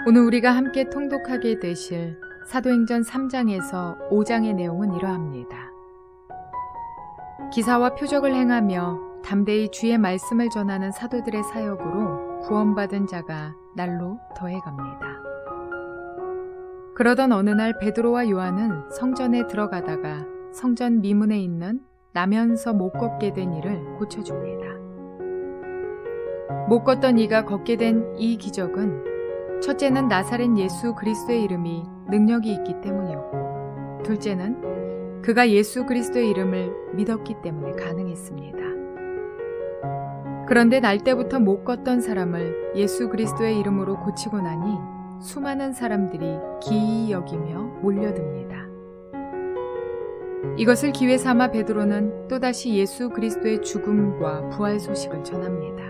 오늘 우리가 함께 통독하게 되실 사도행전 3장에서 5장의 내용은 이러합니다. 기사와 표적을 행하며 담대히 주의 말씀을 전하는 사도들의 사역으로 구원받은 자가 날로 더해갑니다. 그러던 어느 날 베드로와 요한은 성전에 들어가다가 성전 미문에 있는 나면서 못 걷게 된 이를 고쳐줍니다. 못 걷던 이가 걷게 된 이 기적은 첫째는 나사렛 예수 그리스도의 이름이 능력이 있기 때문이었고, 둘째는 그가 예수 그리스도의 이름을 믿었기 때문에 가능했습니다. 그런데 날 때부터 못 걷던 사람을 예수 그리스도의 이름으로 고치고 나니 수많은 사람들이 기이히 여기며 몰려듭니다. 이것을 기회 삼아 베드로는 또다시 예수 그리스도의 죽음과 부활 소식을 전합니다.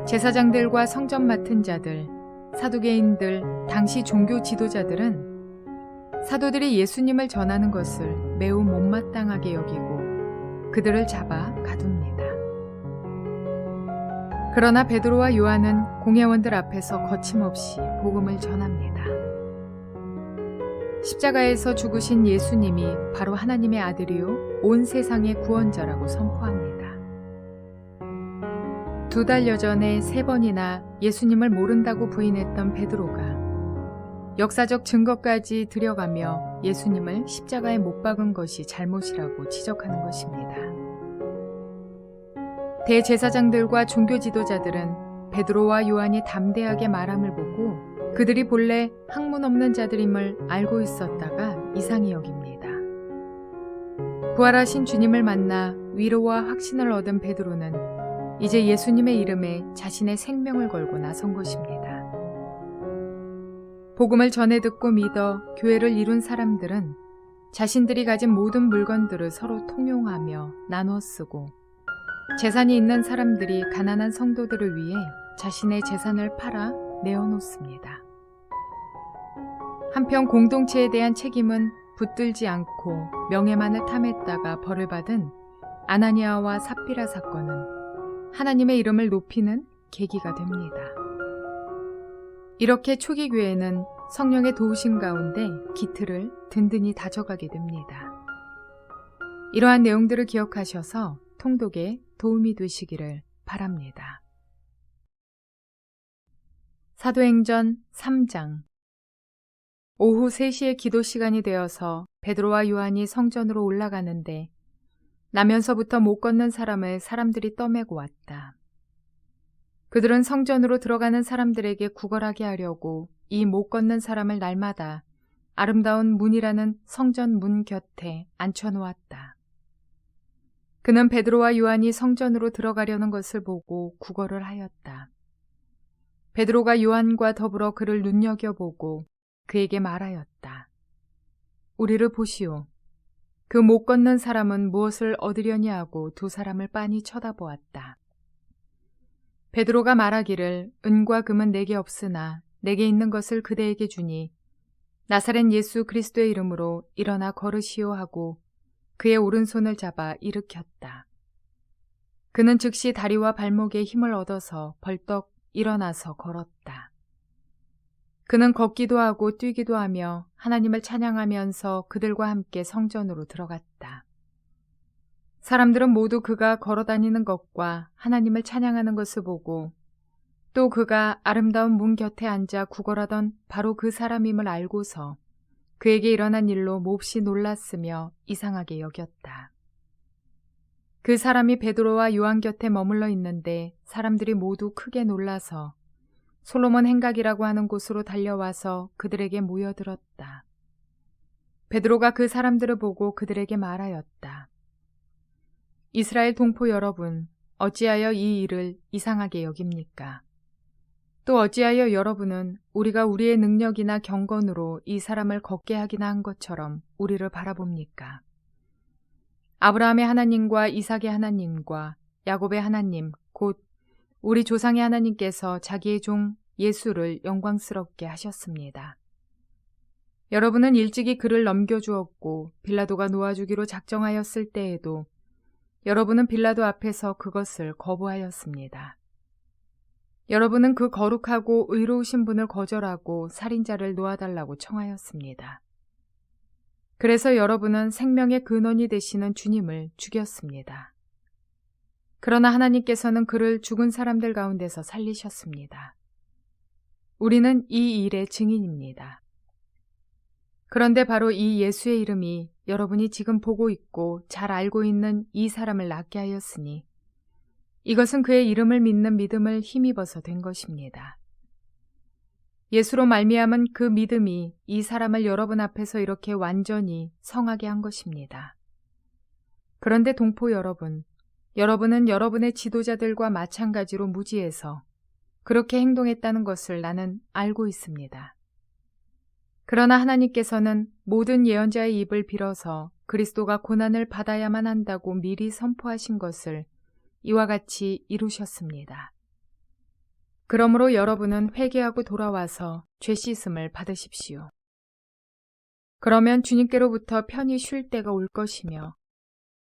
제사장들과 성전 맡은 자들, 사두개인들, 당시 종교 지도자들은 사도들이 예수님을 전하는 것을 매우 못마땅하게 여기고 그들을 잡아 가둡니다. 그러나 베드로와 요한은 공회원들 앞에서 거침없이 복음을 전합니다. 십자가에서 죽으신 예수님이 바로 하나님의 아들이요 온 세상의 구원자라고 선포합니다. 2달 여전에 3번이나 예수님을 모른다고 부인했던 베드로가 역사적 증거까지 들여가며 예수님을 십자가에 못 박은 것이 잘못이라고 지적하는 것입니다. 대제사장들과 종교 지도자들은 베드로와 요한이 담대하게 말함을 보고 그들이 본래 학문 없는 자들임을 알고 있었다가 이상히 여깁니다. 부활하신 주님을 만나 위로와 확신을 얻은 베드로는 이제 예수님의 이름에 자신의 생명을 걸고 나선 것입니다. 복음을 전해 듣고 믿어 교회를 이룬 사람들은 자신들이 가진 모든 물건들을 서로 통용하며 나눠 쓰고, 재산이 있는 사람들이 가난한 성도들을 위해 자신의 재산을 팔아 내어놓습니다. 한편 공동체에 대한 책임은 붙들지 않고 명예만을 탐했다가 벌을 받은 아나니아와 삽비라 사건은 하나님의 이름을 높이는 계기가 됩니다. 이렇게 초기 교회는 성령의 도우심 가운데 기틀을 든든히 다져가게 됩니다. 이러한 내용들을 기억하셔서 통독에 도움이 되시기를 바랍니다. 사도행전 3장. 오후 3시에 기도 시간이 되어서 베드로와 요한이 성전으로 올라가는데 나면서부터 못 걷는 사람을 사람들이 떠매고 왔다. 그들은 성전으로 들어가는 사람들에게 구걸하게 하려고 이 못 걷는 사람을 날마다 아름다운 문이라는 성전 문 곁에 앉혀놓았다. 그는 베드로와 요한이 성전으로 들어가려는 것을 보고 구걸을 하였다. 베드로가 요한과 더불어 그를 눈여겨보고 그에게 말하였다. 우리를 보시오. 그 못 걷는 사람은 무엇을 얻으려냐 하고 두 사람을 빤히 쳐다보았다. 베드로가 말하기를 은과 금은 내게 없으나 내게 있는 것을 그대에게 주니 나사렛 예수 그리스도의 이름으로 일어나 걸으시오 하고 그의 오른손을 잡아 일으켰다. 그는 즉시 다리와 발목에 힘을 얻어서 벌떡 일어나서 걸었다. 그는 걷기도 하고 뛰기도 하며 하나님을 찬양하면서 그들과 함께 성전으로 들어갔다. 사람들은 모두 그가 걸어다니는 것과 하나님을 찬양하는 것을 보고 또 그가 아름다운 문 곁에 앉아 구걸하던 바로 그 사람임을 알고서 그에게 일어난 일로 몹시 놀랐으며 이상하게 여겼다. 그 사람이 베드로와 요한 곁에 머물러 있는데 사람들이 모두 크게 놀라서 솔로몬 행각이라고 하는 곳으로 달려와서 그들에게 모여들었다. 베드로가 그 사람들을 보고 그들에게 말하였다. 이스라엘 동포 여러분, 어찌하여 이 일을 이상하게 여깁니까? 또 어찌하여 여러분은 우리가 우리의 능력이나 경건으로 이 사람을 걷게 하기나 한 것처럼 우리를 바라봅니까? 아브라함의 하나님과 이삭의 하나님과 야곱의 하나님, 곧 우리 조상의 하나님께서 자기의 종 예수를 영광스럽게 하셨습니다. 여러분은 일찍이 그를 넘겨주었고 빌라도가 놓아주기로 작정하였을 때에도 여러분은 빌라도 앞에서 그것을 거부하였습니다. 여러분은 그 거룩하고 의로우신 분을 거절하고 살인자를 놓아달라고 청하였습니다. 그래서 여러분은 생명의 근원이 되시는 주님을 죽였습니다. 그러나 하나님께서는 그를 죽은 사람들 가운데서 살리셨습니다. 우리는 이 일의 증인입니다. 그런데 바로 이 예수의 이름이 여러분이 지금 보고 있고 잘 알고 있는 이 사람을 낫게 하였으니 이것은 그의 이름을 믿는 믿음을 힘입어서 된 것입니다. 예수로 말미암은 그 믿음이 이 사람을 여러분 앞에서 이렇게 완전히 성하게 한 것입니다. 그런데 동포 여러분, 여러분은 여러분의 지도자들과 마찬가지로 무지해서 그렇게 행동했다는 것을 나는 알고 있습니다. 그러나 하나님께서는 모든 예언자의 입을 빌어서 그리스도가 고난을 받아야만 한다고 미리 선포하신 것을 이와 같이 이루셨습니다. 그러므로 여러분은 회개하고 돌아와서 죄 씻음을 받으십시오. 그러면 주님께로부터 편히 쉴 때가 올 것이며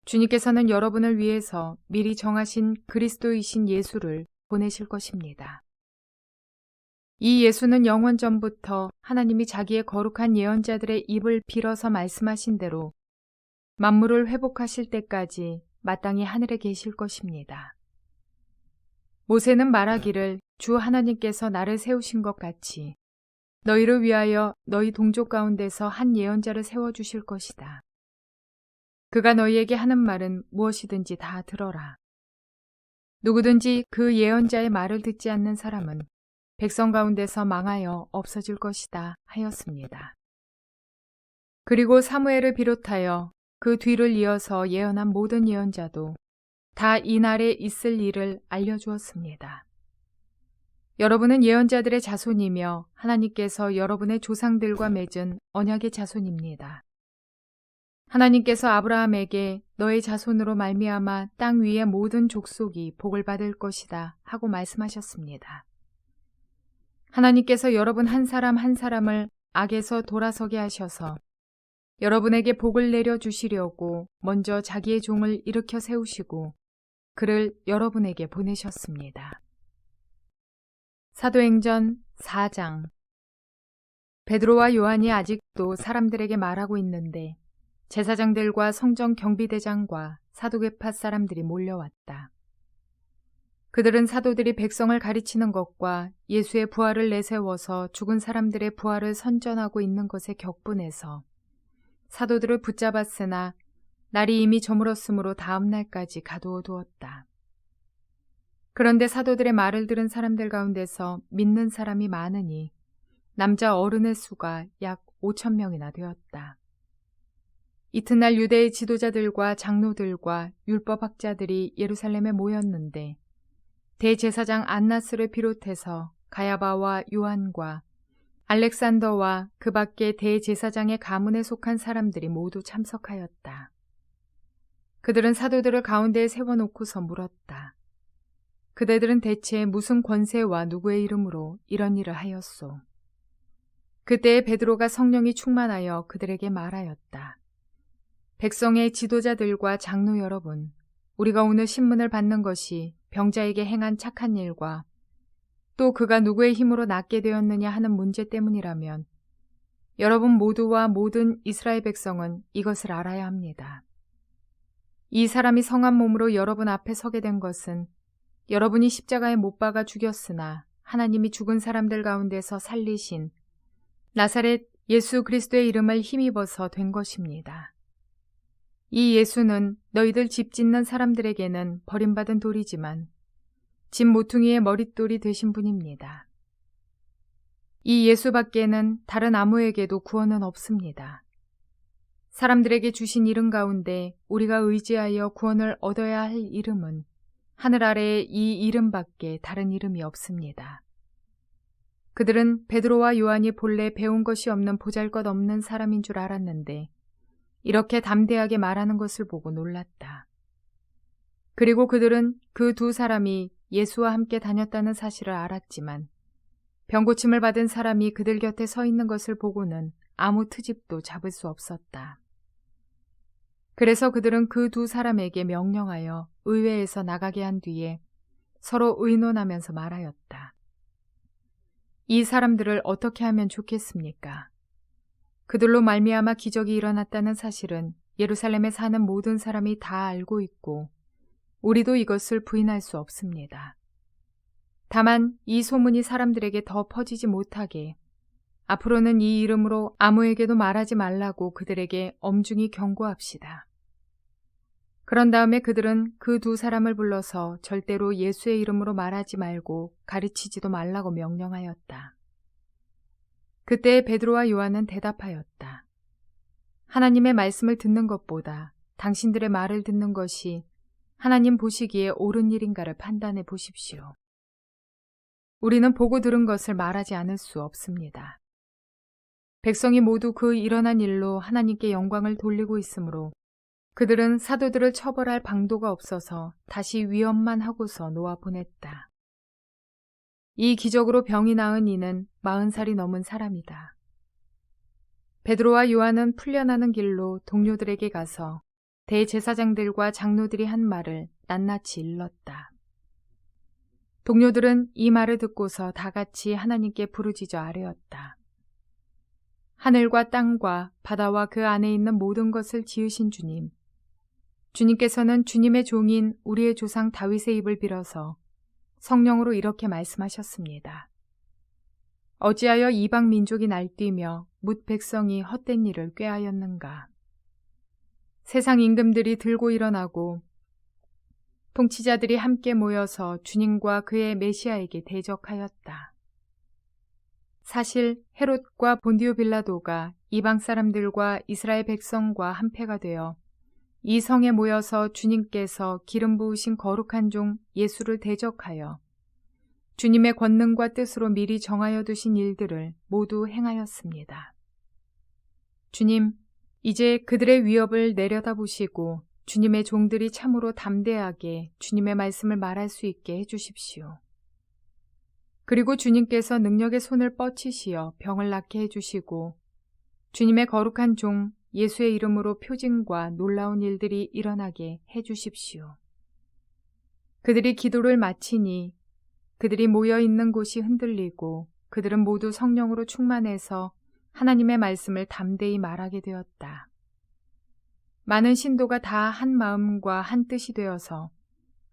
주님께서는 여러분을 위해서 미리 정하신 그리스도이신 예수를 보내실 것입니다. 이 예수는 영원 전부터 하나님이 자기의 거룩한 예언자들의 입을 빌어서 말씀하신 대로 만물을 회복하실 때까지 마땅히 하늘에 계실 것입니다. 모세는 말하기를 주 하나님께서 나를 세우신 것 같이 너희를 위하여 너희 동족 가운데서 한 예언자를 세워주실 것이다. 그가 너희에게 하는 말은 무엇이든지 다 들어라. 누구든지 그 예언자의 말을 듣지 않는 사람은 백성 가운데서 망하여 없어질 것이다 하였습니다. 그리고 사무엘을 비롯하여 그 뒤를 이어서 예언한 모든 예언자도 다 이날에 있을 일을 알려주었습니다. 여러분은 예언자들의 자손이며 하나님께서 여러분의 조상들과 맺은 언약의 자손입니다. 하나님께서 아브라함에게 너의 자손으로 말미암아 땅 위의 모든 족속이 복을 받을 것이다 하고 말씀하셨습니다. 하나님께서 여러분 한 사람 한 사람을 악에서 돌아서게 하셔서 여러분에게 복을 내려주시려고 먼저 자기의 종을 일으켜 세우시고 그를 여러분에게 보내셨습니다. 사도행전 4장. 베드로와 요한이 아직도 사람들에게 말하고 있는데 제사장들과 성전 경비대장과 사두개파 사람들이 몰려왔다. 그들은 사도들이 백성을 가르치는 것과 예수의 부활을 내세워서 죽은 사람들의 부활을 선전하고 있는 것에 격분해서 사도들을 붙잡았으나 날이 이미 저물었으므로 다음 날까지 가두어 두었다. 그런데 사도들의 말을 들은 사람들 가운데서 믿는 사람이 많으니 남자 어른의 수가 약 5,000명이나 되었다. 이튿날 유대의 지도자들과 장로들과 율법학자들이 예루살렘에 모였는데 대제사장 안나스를 비롯해서 가야바와 요한과 알렉산더와 그 밖에 대제사장의 가문에 속한 사람들이 모두 참석하였다. 그들은 사도들을 가운데에 세워놓고서 물었다. 그대들은 대체 무슨 권세와 누구의 이름으로 이런 일을 하였소? 그때에 베드로가 성령이 충만하여 그들에게 말하였다. 백성의 지도자들과 장로 여러분, 우리가 오늘 신문을 받는 것이 병자에게 행한 착한 일과 또 그가 누구의 힘으로 낫게 되었느냐 하는 문제 때문이라면 여러분 모두와 모든 이스라엘 백성은 이것을 알아야 합니다. 이 사람이 성한 몸으로 여러분 앞에 서게 된 것은 여러분이 십자가에 못 박아 죽였으나 하나님이 죽은 사람들 가운데서 살리신 나사렛 예수 그리스도의 이름을 힘입어서 된 것입니다. 이 예수는 너희들 집 짓는 사람들에게는 버림받은 돌이지만 집 모퉁이의 머릿돌이 되신 분입니다. 이 예수 밖에는 다른 아무에게도 구원은 없습니다. 사람들에게 주신 이름 가운데 우리가 의지하여 구원을 얻어야 할 이름은 하늘 아래에 이 이름밖에 다른 이름이 없습니다. 그들은 베드로와 요한이 본래 배운 것이 없는 보잘것없는 사람인 줄 알았는데 이렇게 담대하게 말하는 것을 보고 놀랐다. 그리고 그들은 그 두 사람이 예수와 함께 다녔다는 사실을 알았지만 병고침을 받은 사람이 그들 곁에 서 있는 것을 보고는 아무 트집도 잡을 수 없었다. 그래서 그들은 그 두 사람에게 명령하여 의회에서 나가게 한 뒤에 서로 의논하면서 말하였다. 이 사람들을 어떻게 하면 좋겠습니까? 그들로 말미암아 기적이 일어났다는 사실은 예루살렘에 사는 모든 사람이 다 알고 있고 우리도 이것을 부인할 수 없습니다. 다만 이 소문이 사람들에게 더 퍼지지 못하게 앞으로는 이 이름으로 아무에게도 말하지 말라고 그들에게 엄중히 경고합시다. 그런 다음에 그들은 그 두 사람을 불러서 절대로 예수의 이름으로 말하지 말고 가르치지도 말라고 명령하였다. 그때 베드로와 요한은 대답하였다. 하나님의 말씀을 듣는 것보다 당신들의 말을 듣는 것이 하나님 보시기에 옳은 일인가를 판단해 보십시오. 우리는 보고 들은 것을 말하지 않을 수 없습니다. 백성이 모두 그 일어난 일로 하나님께 영광을 돌리고 있으므로 그들은 사도들을 처벌할 방도가 없어서 다시 위협만 하고서 놓아 보냈다. 이 기적으로 병이 나은 이는 40살이 넘은 사람이다. 베드로와 요한은 풀려나는 길로 동료들에게 가서 대제사장들과 장로들이 한 말을 낱낱이 일렀다. 동료들은 이 말을 듣고서 다 같이 하나님께 부르짖어 아뢰었다. 하늘과 땅과 바다와 그 안에 있는 모든 것을 지으신 주님, 주님께서는 주님의 종인 우리의 조상 다윗의 입을 빌어서 성령으로 이렇게 말씀하셨습니다. 어찌하여 이방 민족이 날뛰며 뭇 백성이 헛된 일을 꾀하였는가. 세상 임금들이 들고 일어나고 통치자들이 함께 모여서 주님과 그의 메시아에게 대적하였다. 사실 헤롯과 본디오 빌라도가 이방 사람들과 이스라엘 백성과 한패가 되어 이 성에 모여서 주님께서 기름 부으신 거룩한 종 예수를 대적하여 주님의 권능과 뜻으로 미리 정하여 두신 일들을 모두 행하였습니다. 주님, 이제 그들의 위협을 내려다보시고 주님의 종들이 참으로 담대하게 주님의 말씀을 말할 수 있게 해주십시오. 그리고 주님께서 능력의 손을 뻗치시어 병을 낫게 해주시고 주님의 거룩한 종 예수의 이름으로 표징과 놀라운 일들이 일어나게 해주십시오. 그들이 기도를 마치니 그들이 모여있는 곳이 흔들리고 그들은 모두 성령으로 충만해서 하나님의 말씀을 담대히 말하게 되었다. 많은 신도가 다 한 마음과 한 뜻이 되어서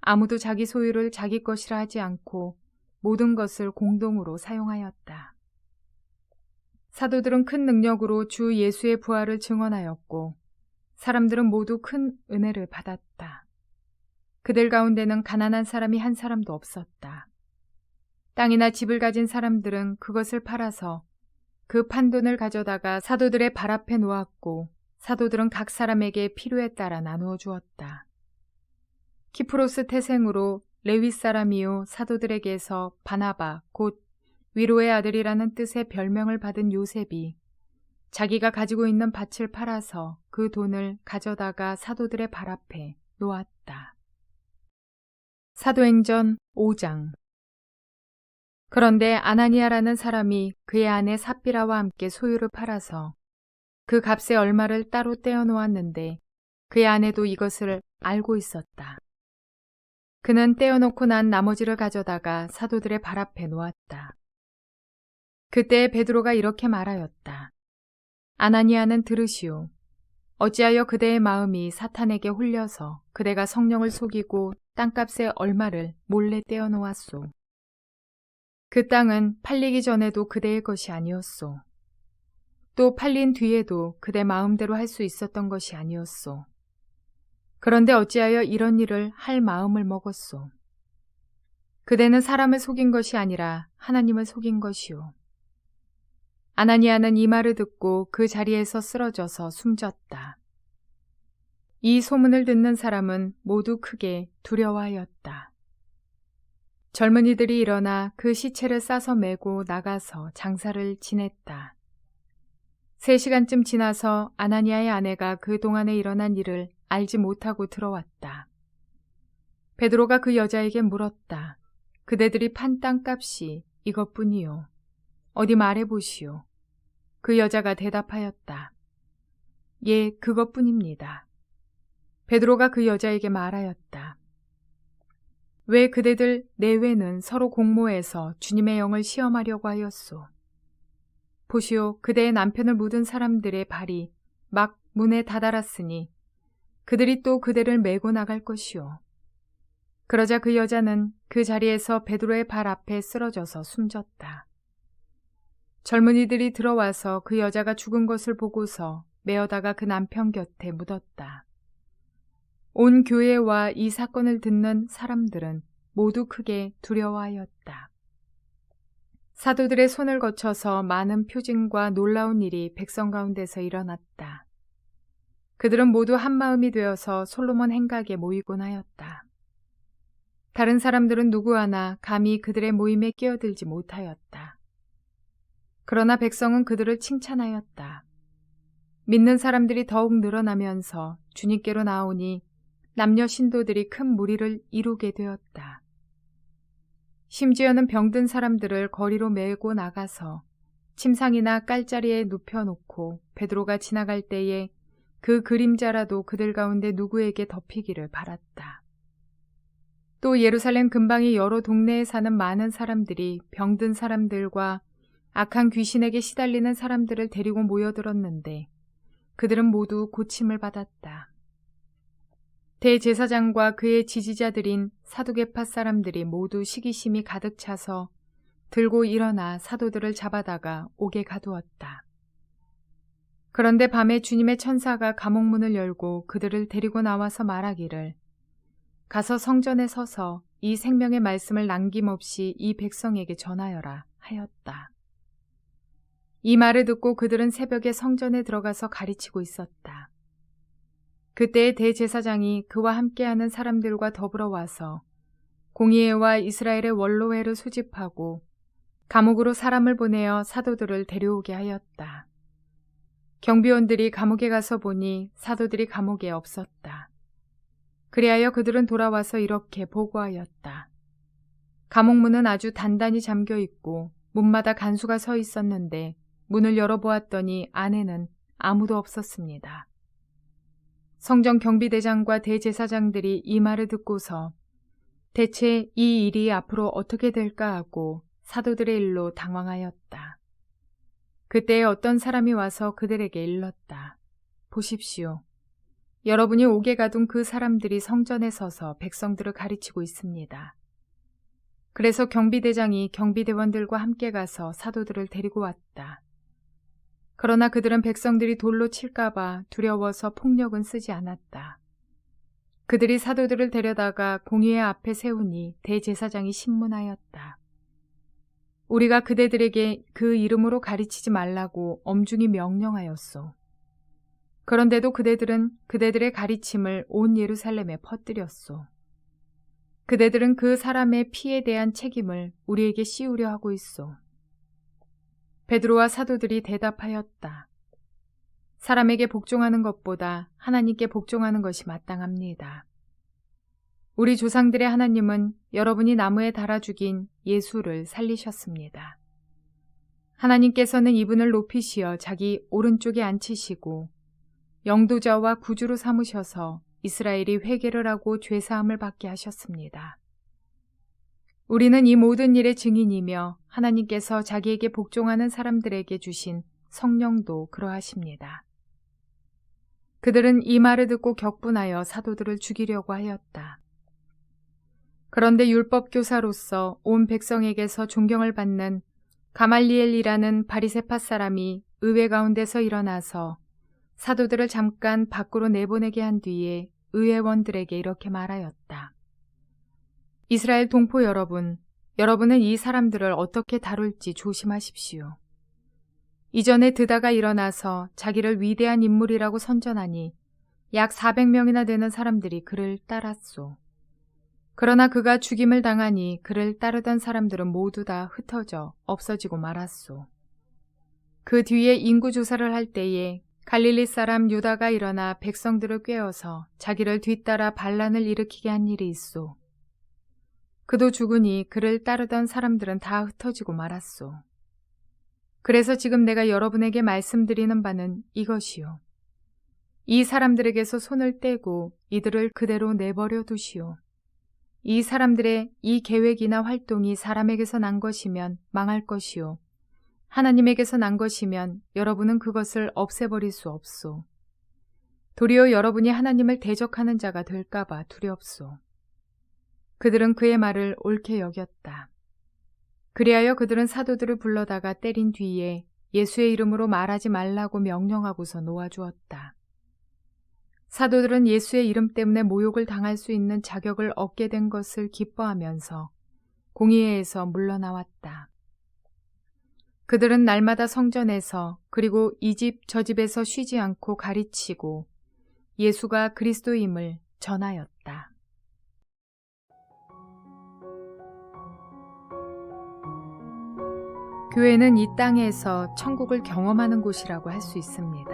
아무도 자기 소유를 자기 것이라 하지 않고 모든 것을 공동으로 사용하였다. 사도들은 큰 능력으로 주 예수의 부활을 증언하였고 사람들은 모두 큰 은혜를 받았다. 그들 가운데는 가난한 사람이 한 사람도 없었다. 땅이나 집을 가진 사람들은 그것을 팔아서 그 판돈을 가져다가 사도들의 발 앞에 놓았고 사도들은 각 사람에게 필요에 따라 나누어 주었다. 키프로스 태생으로 레위 사람이요 사도들에게서 바나바 곧 위로의 아들이라는 뜻의 별명을 받은 요셉이 자기가 가지고 있는 밭을 팔아서 그 돈을 가져다가 사도들의 발 앞에 놓았다. 사도행전 5장. 그런데 아나니아라는 사람이 그의 아내 삽비라와 함께 소유를 팔아서 그 값의 얼마를 따로 떼어 놓았는데 그의 아내도 이것을 알고 있었다. 그는 떼어놓고 난 나머지를 가져다가 사도들의 발 앞에 놓았다. 그때 베드로가 이렇게 말하였다. 아나니아는 들으시오. 어찌하여 그대의 마음이 사탄에게 홀려서 그대가 성령을 속이고 땅값의 얼마를 몰래 떼어놓았소. 그 땅은 팔리기 전에도 그대의 것이 아니었소. 또 팔린 뒤에도 그대 마음대로 할 수 있었던 것이 아니었소. 그런데 어찌하여 이런 일을 할 마음을 먹었소. 그대는 사람을 속인 것이 아니라 하나님을 속인 것이오. 아나니아는 이 말을 듣고 그 자리에서 쓰러져서 숨졌다. 이 소문을 듣는 사람은 모두 크게 두려워하였다. 젊은이들이 일어나 그 시체를 싸서 메고 나가서 장사를 지냈다. 3시간쯤 지나서 아나니아의 아내가 그 동안에 일어난 일을 알지 못하고 들어왔다. 베드로가 그 여자에게 물었다. 그대들이 판 땅값이 이것뿐이요. 어디 말해보시오. 그 여자가 대답하였다. 예, 그것뿐입니다. 베드로가 그 여자에게 말하였다. 왜 그대들 내외는 서로 공모해서 주님의 영을 시험하려고 하였소? 보시오, 그대의 남편을 묻은 사람들의 발이 막 문에 다다랐으니 그들이 또 그대를 메고 나갈 것이오. 그러자 그 여자는 그 자리에서 베드로의 발 앞에 쓰러져서 숨졌다. 젊은이들이 들어와서 그 여자가 죽은 것을 보고서 메어다가 그 남편 곁에 묻었다. 온 교회와 이 사건을 듣는 사람들은 모두 크게 두려워하였다. 사도들의 손을 거쳐서 많은 표징과 놀라운 일이 백성 가운데서 일어났다. 그들은 모두 한마음이 되어서 솔로몬 행각에 모이곤 하였다. 다른 사람들은 누구 하나 감히 그들의 모임에 끼어들지 못하였다. 그러나 백성은 그들을 칭찬하였다. 믿는 사람들이 더욱 늘어나면서 주님께로 나오니 남녀 신도들이 큰 무리를 이루게 되었다. 심지어는 병든 사람들을 거리로 메고 나가서 침상이나 깔자리에 눕혀놓고 베드로가 지나갈 때에 그 그림자라도 그들 가운데 누구에게 덮이기를 바랐다. 또 예루살렘 근방의 여러 동네에 사는 많은 사람들이 병든 사람들과 악한 귀신에게 시달리는 사람들을 데리고 모여들었는데 그들은 모두 고침을 받았다. 대제사장과 그의 지지자들인 사두개파 사람들이 모두 시기심이 가득 차서 들고 일어나 사도들을 잡아다가 옥에 가두었다. 그런데 밤에 주님의 천사가 감옥문을 열고 그들을 데리고 나와서 말하기를 가서 성전에 서서 이 생명의 말씀을 남김없이 이 백성에게 전하여라 하였다. 이 말을 듣고 그들은 새벽에 성전에 들어가서 가르치고 있었다. 그때의 대제사장이 그와 함께하는 사람들과 더불어 와서 공의회와 이스라엘의 원로회를 소집하고 감옥으로 사람을 보내어 사도들을 데려오게 하였다. 경비원들이 감옥에 가서 보니 사도들이 감옥에 없었다. 그리하여 그들은 돌아와서 이렇게 보고하였다. 감옥문은 아주 단단히 잠겨 있고 문마다 간수가 서 있었는데 문을 열어보았더니 안에는 아무도 없었습니다. 성전 경비대장과 대제사장들이 이 말을 듣고서 대체 이 일이 앞으로 어떻게 될까 하고 사도들의 일로 당황하였다. 그때에 어떤 사람이 와서 그들에게 일렀다. 보십시오. 여러분이 옥에 가둔 그 사람들이 성전에 서서 백성들을 가르치고 있습니다. 그래서 경비대장이 경비대원들과 함께 가서 사도들을 데리고 왔다. 그러나 그들은 백성들이 돌로 칠까봐 두려워서 폭력은 쓰지 않았다. 그들이 사도들을 데려다가 공의회 앞에 세우니 대제사장이 신문하였다. 우리가 그대들에게 그 이름으로 가르치지 말라고 엄중히 명령하였소. 그런데도 그대들은 그대들의 가르침을 온 예루살렘에 퍼뜨렸소. 그대들은 그 사람의 피에 대한 책임을 우리에게 씌우려 하고 있소. 베드로와 사도들이 대답하였다. 사람에게 복종하는 것보다 하나님께 복종하는 것이 마땅합니다. 우리 조상들의 하나님은 여러분이 나무에 달아 죽인 예수를 살리셨습니다. 하나님께서는 이분을 높이시어 자기 오른쪽에 앉히시고 영도자와 구주로 삼으셔서 이스라엘이 회개를 하고 죄사함을 받게 하셨습니다. 우리는 이 모든 일의 증인이며 하나님께서 자기에게 복종하는 사람들에게 주신 성령도 그러하십니다. 그들은 이 말을 듣고 격분하여 사도들을 죽이려고 하였다. 그런데 율법교사로서 온 백성에게서 존경을 받는 가말리엘이라는 바리새파 사람이 의회 가운데서 일어나서 사도들을 잠깐 밖으로 내보내게 한 뒤에 의회원들에게 이렇게 말하였다. 이스라엘 동포 여러분, 여러분은 이 사람들을 어떻게 다룰지 조심하십시오. 이전에 드다가 일어나서 자기를 위대한 인물이라고 선전하니 약 400명이나 되는 사람들이 그를 따랐소. 그러나 그가 죽임을 당하니 그를 따르던 사람들은 모두 다 흩어져 없어지고 말았소. 그 뒤에 인구조사를 할 때에 갈릴리 사람 유다가 일어나 백성들을 꾀어서 자기를 뒤따라 반란을 일으키게 한 일이 있소. 그도 죽으니 그를 따르던 사람들은 다 흩어지고 말았소. 그래서 지금 내가 여러분에게 말씀드리는 바는 이것이요. 이 사람들에게서 손을 떼고 이들을 그대로 내버려 두시오. 이 사람들의 이 계획이나 활동이 사람에게서 난 것이면 망할 것이요. 하나님에게서 난 것이면 여러분은 그것을 없애버릴 수 없소. 도리어 여러분이 하나님을 대적하는 자가 될까봐 두렵소. 그들은 그의 말을 옳게 여겼다. 그리하여 그들은 사도들을 불러다가 때린 뒤에 예수의 이름으로 말하지 말라고 명령하고서 놓아주었다. 사도들은 예수의 이름 때문에 모욕을 당할 수 있는 자격을 얻게 된 것을 기뻐하면서 공의회에서 물러나왔다. 그들은 날마다 성전에서 그리고 이 집 저 집에서 쉬지 않고 가르치고 예수가 그리스도임을 전하였다. 교회는 이 땅에서 천국을 경험하는 곳이라고 할 수 있습니다.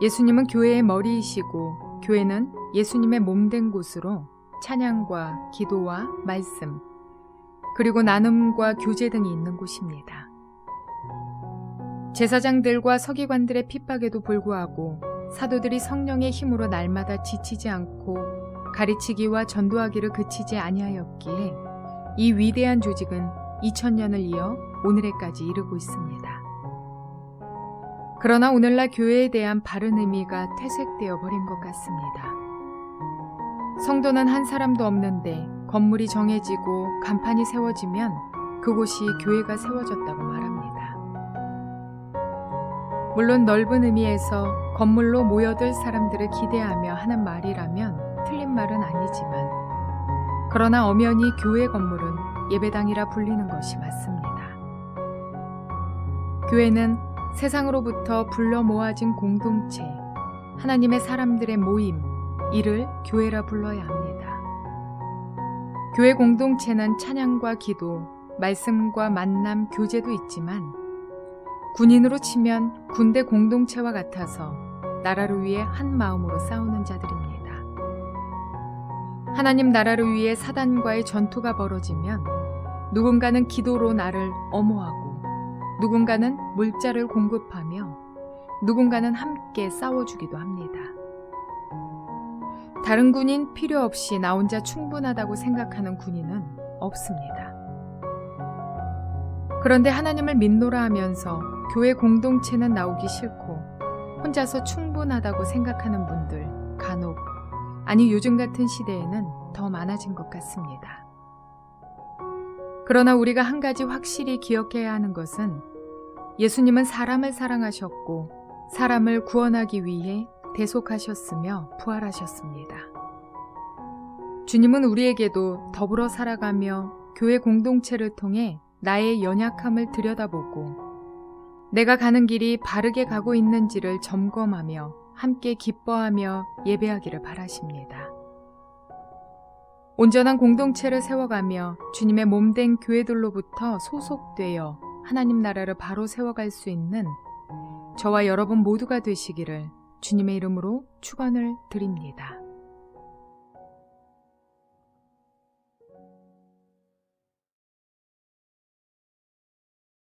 예수님은 교회의 머리이시고 교회는 예수님의 몸된 곳으로 찬양과 기도와 말씀, 그리고 나눔과 교제 등이 있는 곳입니다. 제사장들과 서기관들의 핍박에도 불구하고 사도들이 성령의 힘으로 날마다 지치지 않고 가르치기와 전도하기를 그치지 아니하였기에 이 위대한 조직은 2000년을 이어 오늘에까지 이르고 있습니다. 그러나 오늘날 교회에 대한 바른 의미가 퇴색되어 버린 것 같습니다. 성도는 한 사람도 없는데 건물이 정해지고 간판이 세워지면 그곳이 교회가 세워졌다고 말합니다. 물론 넓은 의미에서 건물로 모여들 사람들을 기대하며 하는 말이라면 틀린 말은 아니지만, 그러나 엄연히 교회 건물은 예배당이라 불리는 것이 맞습니다. 교회는 세상으로부터 불러 모아진 공동체, 하나님의 사람들의 모임, 이를 교회라 불러야 합니다. 교회 공동체는 찬양과 기도, 말씀과 만남, 교제도 있지만 군인으로 치면 군대 공동체와 같아서 나라를 위해 한 마음으로 싸우는 자들입니다. 하나님 나라를 위해 사단과의 전투가 벌어지면 누군가는 기도로 나를 엄호하고 누군가는 물자를 공급하며 누군가는 함께 싸워주기도 합니다. 다른 군인 필요 없이 나 혼자 충분하다고 생각하는 군인은 없습니다. 그런데 하나님을 믿노라 하면서 교회 공동체는 나오기 싫고 혼자서 충분하다고 생각하는 분들 간혹, 아니 요즘 같은 시대에는 더 많아진 것 같습니다. 그러나 우리가 한 가지 확실히 기억해야 하는 것은 예수님은 사람을 사랑하셨고 사람을 구원하기 위해 대속하셨으며 부활하셨습니다. 주님은 우리에게도 더불어 살아가며 교회 공동체를 통해 나의 연약함을 들여다보고 내가 가는 길이 바르게 가고 있는지를 점검하며 함께 기뻐하며 예배하기를 바라십니다. 온전한 공동체를 세워가며 주님의 몸된 교회들로부터 소속되어 하나님 나라를 바로 세워갈 수 있는 저와 여러분 모두가 되시기를 주님의 이름으로 축원을 드립니다.